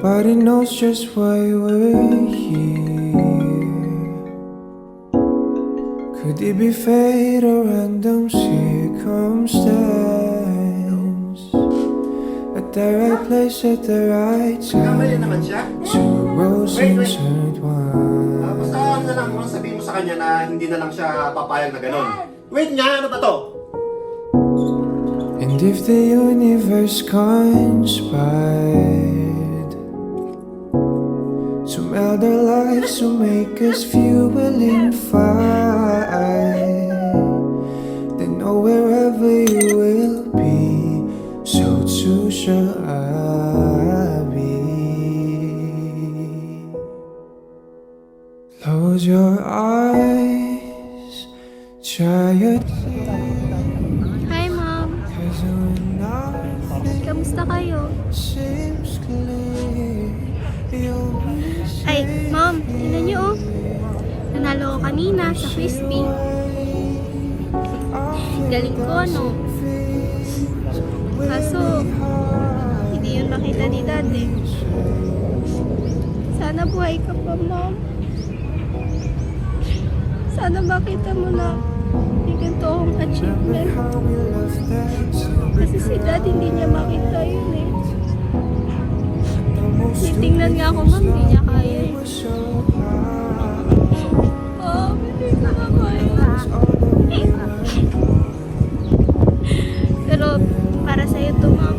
Nobody knows just why we're here. Could it be fate or random circumstance? At the right place at the right Kamali time. naman siya. Two roads Basta intertwined. ano na lang, sabihin mo sa kanya na hindi na lang siya papayag na gano'n. Wait nga, ano ba to? And if the universe conspired to meld our lives, to make us fuel and fire, then know wherever you will be, so too shall I be. Close your eyes, try your Hi, Mom. tears, when nothing Kamusta kayo? seems clear. You'll be Ay, Mom, tingnan niyo oh. Nanalo ko kanina sa Frisbee. Galing ko, no? Kaso, hindi yun nakita ni Dad eh. Sana buhay ka pa, Mom. Sana makita mo na may ganito akong achievement. how we love that to Kasi si Dad hindi niya makita yun eh. Titingnan nga ako, Mom, hindi niya kaya eh. so high. Oh, hindi ko na kaya. Pero para sa'yo to, Mom.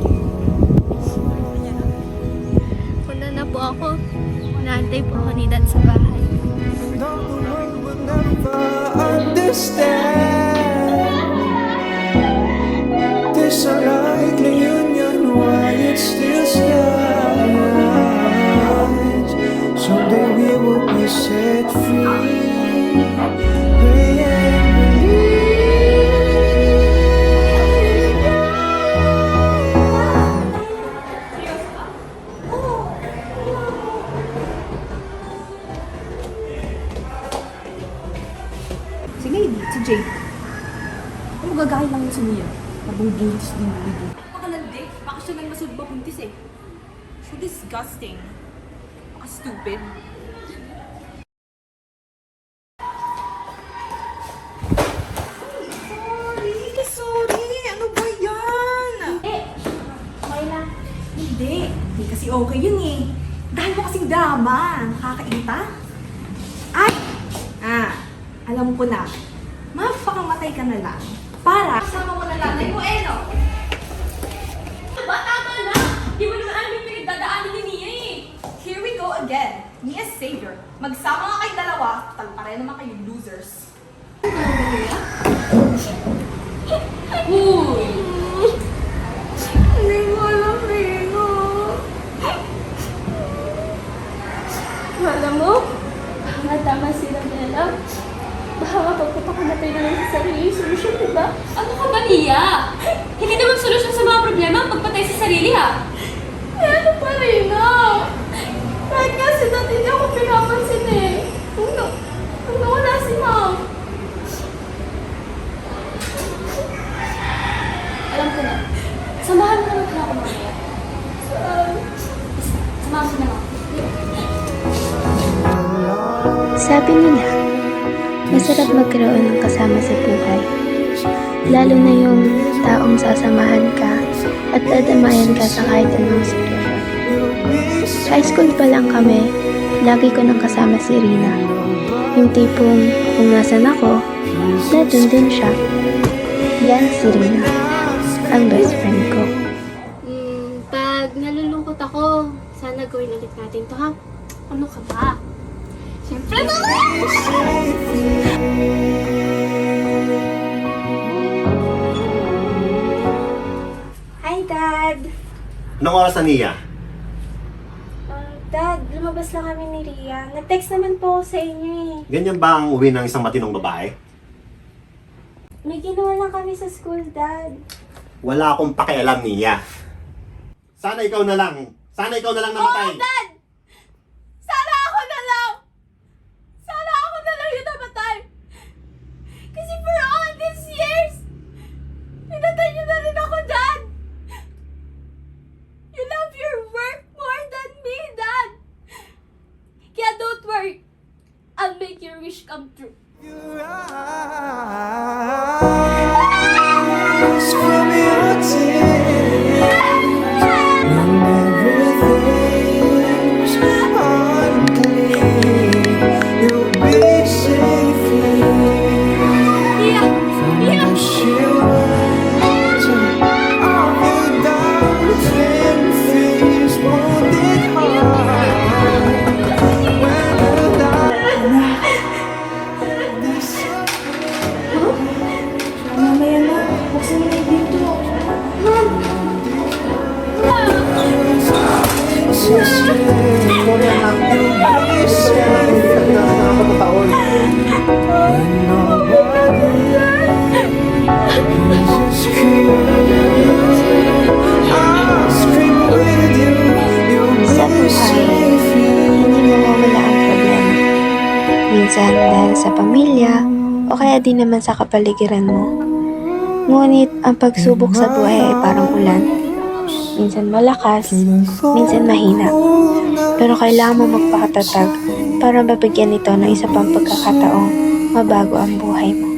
Punta na po ako. Naantay po ako ni Dad sa bahay. No, the world will never understand this unlikely union, why it still stands. Someday we will be set free. Pray and believe. Sige, si Jay. Ano gagawin lang yun sa niya? Nabubuntis din dito. Napakalandi. Baka siya nang masud mabuntis eh. So disgusting. Baka stupid. Sorry. Ano ba yan? Hindi. Hindi kasi okay yun eh. Dahil mo kasing drama. Nakakainta. Ay! Alam ko na. Mapakamatay ka na lang. Para kasama mo na nanay mo no? Ba, tama na! Di mo naman alam yung pinagdadaanan ni Mia eh! Here we go again. Mia's savior. Magsama nga kayong dalawa. Talpare naman kayong losers. Uy! Hindi ko alam, Rino. Alam mo, tama sila nila. Baka mapagpapakamatay na lang sa sarili yung solusyon, diba? Ano ka ba, Nia? Hindi naman solusyon sa mga problema ang pagpatay sa sarili ha! Ano pa, Rino? Kahit nga si Dad, hindi ako pinapansin eh. Kung nawala si Mom. Alam ko na. Samahan mo naman ako mamaya. Samahan mo na ako. Sabi nila, masarap magkaroon ng kasama sa buhay. Lalo na yung taong sasamahan ka at dadamayan ka sa kahit anong sitwasyon. High school pa lang kami, lagi ko nang kasama si Rina. Yung tipong kung nasan ako, nandun din siya. Yan si Rina, ang best friend ko. Pag nalulungkot ako, sana gawin ulit natin to ha. Ano ka ba? Siyempre naman! Hi, Dad! Anong oras na Nia? Dad, lumabas lang kami ni Ria. Nag-text naman po ako sa inyo eh. Ganyan ba ang uwi ng isang matinong babae? May ginawa lang kami sa school, Dad. Wala akong pakialam, Nia. Sana ikaw na lang. Sana ikaw na lang namatay. Dad! Sana ako na lang! Sana ako na lang yung namatay! Kasi for all these years, pinatay niyo na rin ako, Dad! You love your work more than me, Dad! I'll scream with you. You'll Sa be buhay, safe. hindi mawawala ang problema. Minsan dahil sa pamilya o kaya di naman sa kapaligiran mo. Ngunit ang pagsubok sa buhay ay parang ulan. Minsan malakas, minsan mahina. Pero kailangan mo magpakatatag para mabigyan ito ng isa pang pagkakataong mabago ang buhay mo.